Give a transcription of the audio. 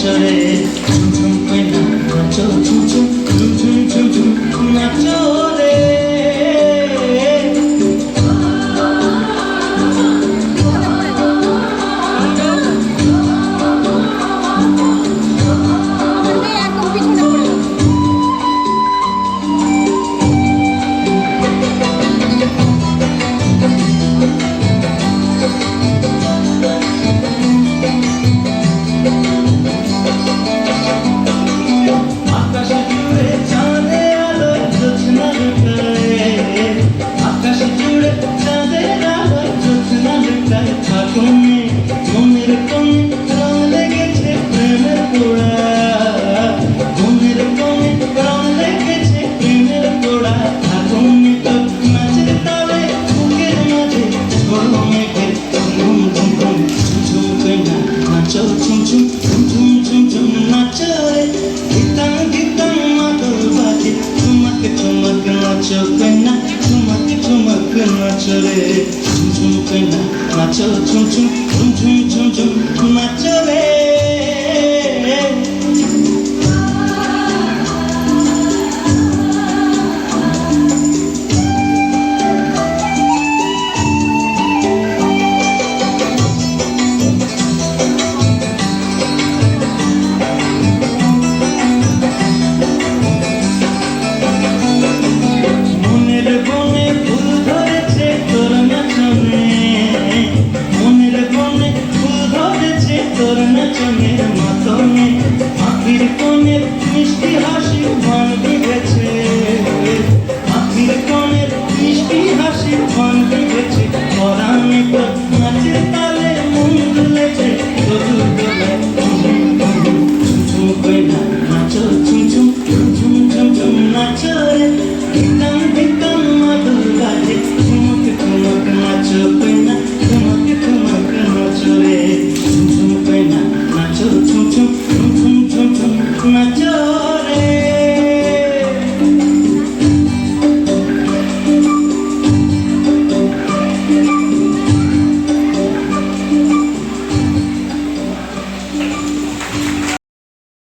নাচরে ঝুম ঝুম কইনা নাচো ঝুম ঝুম ঝুম ঝুম ঝুম ঝুম নাচো রে মনের কোণে রং লেগেছে প্রেমের পোড়া মনের কোণে রং লেগেছে প্রেমের পোড়া আগুনে তো নাচের তালে বুকের মাঝে ঝড়ো মেঘের ঝুম ঝুম ঝুম ঝুম কইনা নাচো ঝুম ঝুম ঝুম ঝুম ঝুম নাচো রে গীতাং গীতাং মাদল বাজে ঠুমক ঠুমক নাচো কইনা ঠুমক ঠুমক নাচো রে ঝুম ঝুম কইনা নাচো ঝুম ঝুম ঝুম ঝুম ঝুম ঝুম নাচো